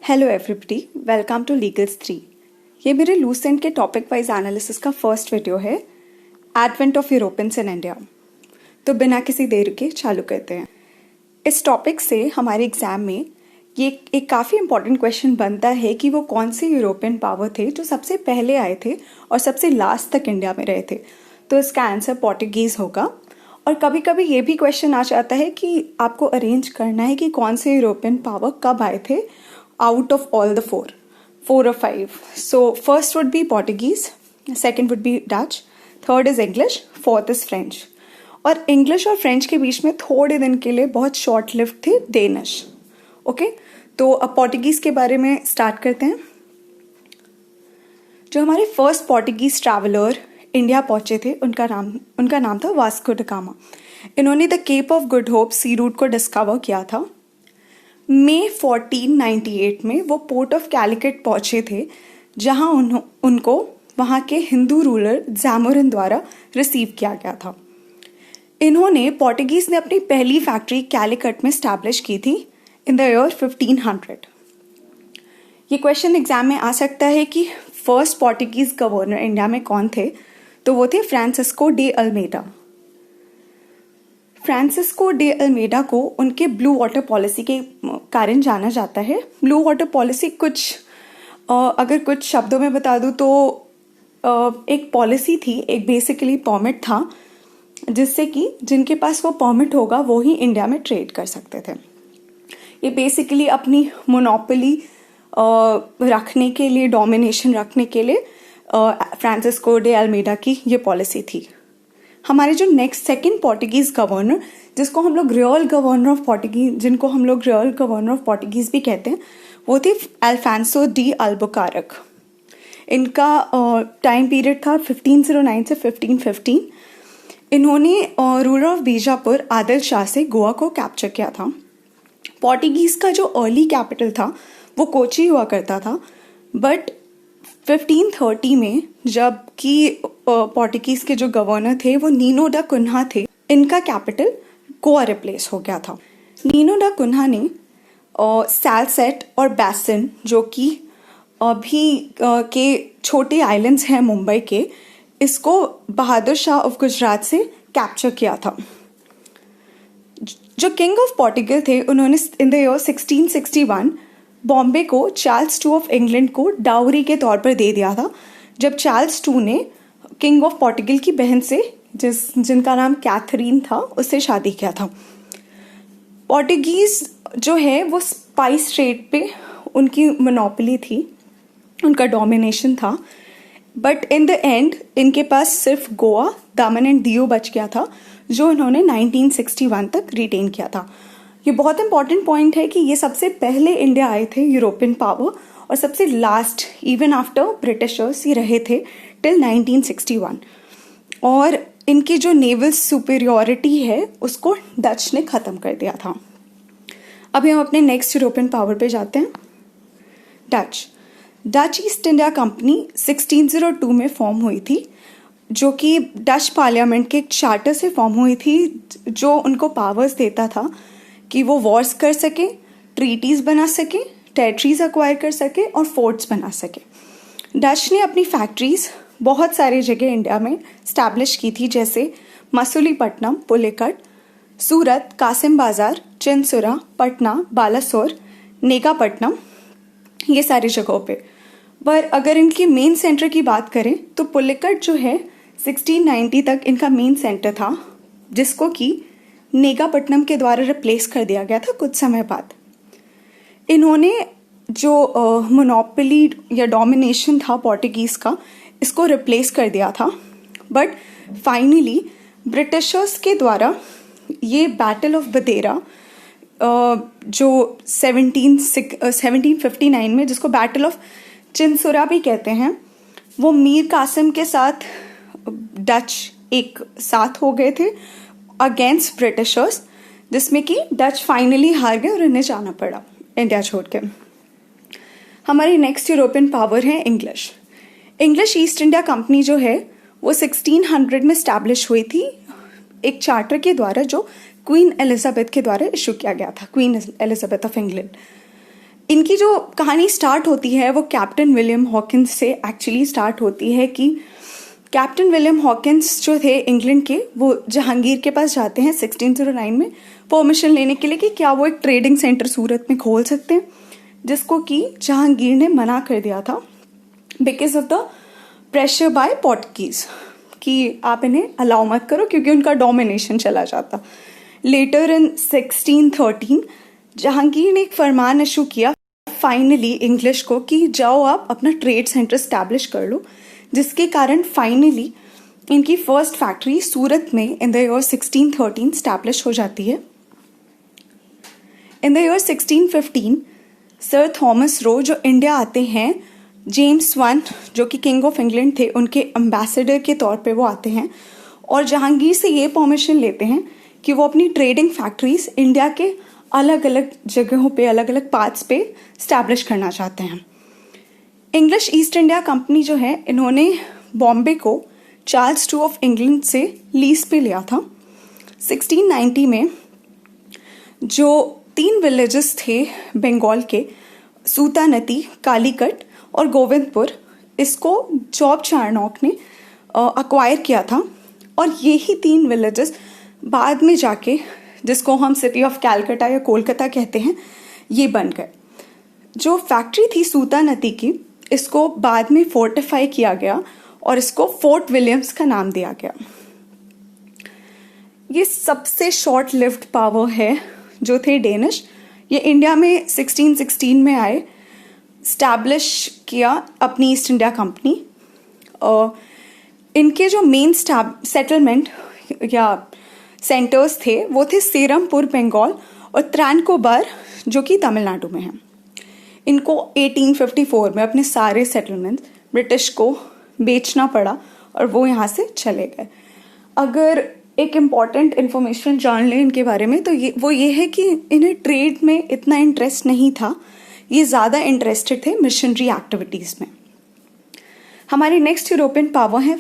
Hello everybody, welcome to legals 3। ये मेरे Lucent के टॉपिक वाइज एनालिसिस का फर्स्ट वीडियो है, advent of Europeans in India. तो बिना किसी देर के चालू करते हैं। इस टॉपिक से हमारे एग्जाम में ये एक काफ़ी इंपॉर्टेंट क्वेश्चन बनता है कि वो कौन से यूरोपियन पावर थे जो सबसे पहले आए थे और सबसे लास्ट तक इंडिया में रहे थे। तो इसका आंसर पोर्टुगीज़ होगा। और कभी कभी ये भी क्वेश्चन आ जाता है कि आपको अरेंज करना है कि कौन से यूरोपियन पावर कब आए थे out of all the four or five. So first would be Portuguese, second would be Dutch, third is English, fourth is French. और इंग्लिश और फ्रेंच के बीच में थोड़े दिन के लिए बहुत शॉर्ट लिव्ड थे डेनिश। ओके, तो अब पोर्टुगीज के बारे में स्टार्ट करते हैं। जो हमारे फर्स्ट पोर्टुगीज ट्रैवलर इंडिया पहुंचे थे उनका नाम था वास्को ड गामा। इन्होंने the Cape of Good Hope sea route को डिस्कवर किया था। मई 1498 में वो पोर्ट ऑफ कैलिकट पहुंचे थे, जहां उनको वहां के हिंदू रूलर जैमोरिन द्वारा रिसीव किया गया था। इन्होंने पोर्टुगीज ने अपनी पहली फैक्ट्री कैलिकट में स्टैब्लिश की थी इन द ईयर 1500। ये क्वेश्चन एग्जाम में आ सकता है कि फर्स्ट पोर्टुगीज गवर्नर इंडिया में कौन थे, तो वो थे Francisco de Almeida. Francisco de Almeida को उनके ब्लू वाटर पॉलिसी के कारण जाना जाता है। ब्लू वाटर पॉलिसी अगर कुछ शब्दों में बता दूं तो एक पॉलिसी थी, एक बेसिकली परमिट था, जिससे कि जिनके पास वो परमिट होगा वो ही इंडिया में ट्रेड कर सकते थे। ये बेसिकली अपनी मोनोपोली रखने के लिए, डोमिनेशन रखने के लिए फ्रांसिस्को डे अल्मेडा की ये पॉलिसी थी। हमारे जो नेक्स्ट सेकंड पोर्टुगीज गवर्नर, जिनको हम लोग रियल गवर्नर ऑफ पोर्टुगीज भी कहते हैं, वो थे अल्फांसो डी अल्बुकार्क। इनका टाइम पीरियड था 1509 से 1515। इन्होंने रूलर ऑफ बीजापुर आदिल शाह से गोवा को कैप्चर किया था। पोर्टुगीज का जो अर्ली कैपिटल था वो कोची हुआ करता था, बट 1530 में जबकि पोर्टुगीज के जो गवर्नर थे वो नीनो डा कुन्हा थे, इनका कैपिटल गोवा रिप्लेस हो गया था। नीनो डा कुन्हा ने सैलसेट और बैसन, जो कि अभी के छोटे आइलैंड्स हैं मुंबई के, इसको बहादुर शाह ऑफ गुजरात से कैप्चर किया था। जो किंग ऑफ पोर्टुगल थे, उन्होंने इन द ईयर 1661 बॉम्बे को चार्ल्स टू ऑफ इंग्लैंड को डाउरी के तौर पर दे दिया था, जब चार्ल्स टू ने किंग ऑफ पोर्टुगल की बहन से, जिनका नाम कैथरीन था, उससे शादी किया था। पोर्टुगीज जो है वो स्पाइस ट्रेड पे उनकी मोनोपोली थी, उनका डोमिनेशन था, बट इन द एंड इनके पास सिर्फ गोवा, दामन एंड दियो बच गया था, जो इन्होंने 1961 तक रिटेन किया था। ये बहुत इंपॉर्टेंट पॉइंट है कि ये सबसे पहले इंडिया आए थे यूरोपियन पावर, और सबसे लास्ट इवन आफ्टर ब्रिटिशर्स ये रहे थे टिल 1961। और इनकी जो नेवल सुपीरियॉरिटी है उसको डच ने ख़त्म कर दिया था। अभी हम अपने नेक्स्ट यूरोपियन पावर पे जाते हैं। डच ईस्ट इंडिया कंपनी 1602 में फॉर्म हुई थी, जो कि डच पार्लियामेंट के एक चार्टर से फॉर्म हुई थी, जो उनको पावर्स देता था कि वो वॉर्स कर सके, ट्रीटीज बना सके, टेरिटरीज अक्वायर कर सके और फोर्ट्स बना सके। डच ने अपनी फैक्ट्रीज बहुत सारी जगह इंडिया में स्टैब्लिश की थी, जैसे मसूलीपट्टनम, पुलिकट, सूरत, कासिम बाजार, चिनसुरा, पटना, बालासोर, नेगापट्टनम, ये सारी जगहों पे। पर अगर इनकी मेन सेंटर की बात करें तो पुलिकट जो है 1690 तक इनका मेन सेंटर था, जिसको कि नेगापट्टनम के द्वारा रिप्लेस कर दिया गया था कुछ समय बाद। इन्होंने जो मोनोपोली या डोमिनेशन था पोर्टुगीज का, इसको रिप्लेस कर दिया था, बट फाइनली ब्रिटिशर्स के द्वारा ये बैटल ऑफ बदेरा, जो 1759 में, जिसको बैटल ऑफ चिनसुरा भी कहते हैं, वो मीर कासिम के साथ डच एक साथ हो गए थे अगेंस्ट ब्रिटिशर्स, जिसमें कि डच फाइनली हार गए और इन्हें जाना पड़ा इंडिया छोड़ के। हमारी नेक्स्ट यूरोपियन पावर है इंग्लिश ईस्ट इंडिया कंपनी जो है वो 1600 में स्टैब्लिश हुई थी, एक चार्टर के द्वारा जो क्वीन एलिजाबेथ के द्वारा इशू किया गया था, क्वीन एलिजाबेथ ऑफ इंग्लैंड। इनकी जो कहानी स्टार्ट होती है वो कैप्टन विलियम हॉकिंस से एक्चुअली स्टार्ट होती है कि कैप्टन विलियम हॉकिंस जो थे इंग्लैंड के, वो जहांगीर के पास जाते हैं 1609 में परमिशन लेने के लिए कि क्या वो एक ट्रेडिंग सेंटर सूरत में खोल सकते हैं, जिसको कि जहांगीर ने मना कर दिया था because of the pressure by Portuguese कि आप इन्हें अलाउ मत करो क्योंकि उनका डोमिनेशन चला जाता। लेटर इन 1613 जहांगीर ने एक फरमान इशू किया फाइनली इंग्लिश को कि जाओ आप अपना ट्रेड सेंटर स्टैब्लिश कर लो, जिसके कारण फाइनली इनकी फर्स्ट फैक्ट्री सूरत में इन द ईयर 1613 स्टैब्लिश हो जाती है। इन the year 1615 sir Thomas Roe जो इंडिया आते हैं, जेम्स वन जो कि किंग ऑफ इंग्लैंड थे उनके एम्बेसडर के तौर पे वो आते हैं और जहांगीर से ये परमिशन लेते हैं कि वो अपनी ट्रेडिंग फैक्ट्रीज इंडिया के अलग अलग जगहों पे, अलग अलग पार्ट्स पे स्टैब्लिश करना चाहते हैं। इंग्लिश ईस्ट इंडिया कंपनी जो है, इन्होंने बॉम्बे को चार्ल्स II ऑफ इंग्लैंड से लीज पे लिया था। 1690 में जो 3 विलेजेस थे बंगाल के, सूतानती, कालीकट और गोविंदपुर, इसको जॉब चार्नॉक ने अक्वायर किया था और यही 3 विलेजेस बाद में जाके, जिसको हम सिटी ऑफ कैलकाटा या कोलकाता कहते हैं, ये बन गए। जो फैक्ट्री थी सूतानती की, इसको बाद में फोर्टिफाई किया गया और इसको फोर्ट विलियम्स का नाम दिया गया। ये सबसे शॉर्ट लिव्ड पावर है जो थे डेनिश। ये इंडिया में 1616 में आए, स्टैब्लिश किया अपनी ईस्ट इंडिया कंपनी। इनके जो मेन सेटलमेंट या सेंटर्स थे वो थे सेरमपुर बंगाल और त्रानकोबार जो कि तमिलनाडु में है। इनको 1854 में अपने सारे सेटलमेंट ब्रिटिश को बेचना पड़ा और वो यहाँ से चले गए। अगर एक इम्पॉर्टेंट इन्फॉर्मेशन जान लें इनके बारे में तो ये है कि इन्हें ट्रेड में इतना इंटरेस्ट नहीं था, ये ज़्यादा इंटरेस्टेड थे मिशनरी एक्टिविटीज़ में। हमारी नेक्स्ट यूरोपियन पावर है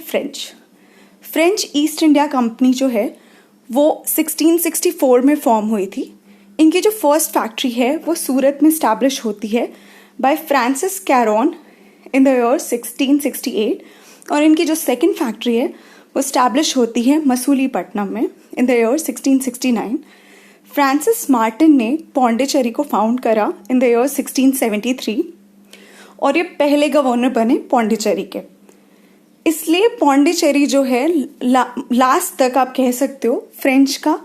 फ्रेंच ईस्ट इंडिया कंपनी जो है वो 1664 में फॉर्म हुई थी। इनकी जो फर्स्ट फैक्ट्री है वो सूरत में स्टैब्लिश होती है by Francis Caron in the year 1668 और इनकी जो सेकंड फैक्ट्री है वो स्टैब्लिश होती है मसूलीपट्टनम में इन द ईयर 1669। फ्रांसिस मार्टिन ने पौंडीचेरी को फाउंड करा इन द ईयर 1673 और ये पहले गवर्नर बने पौंडीचेरी के। इसलिए पौंडीचेरी जो है लास्ट तक आप कह सकते हो फ्रेंच का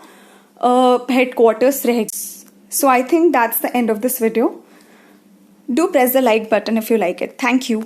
हेडक्वार्टर्स रहे। So I think that's the end of this video. Do press the like button if you like it. Thank you.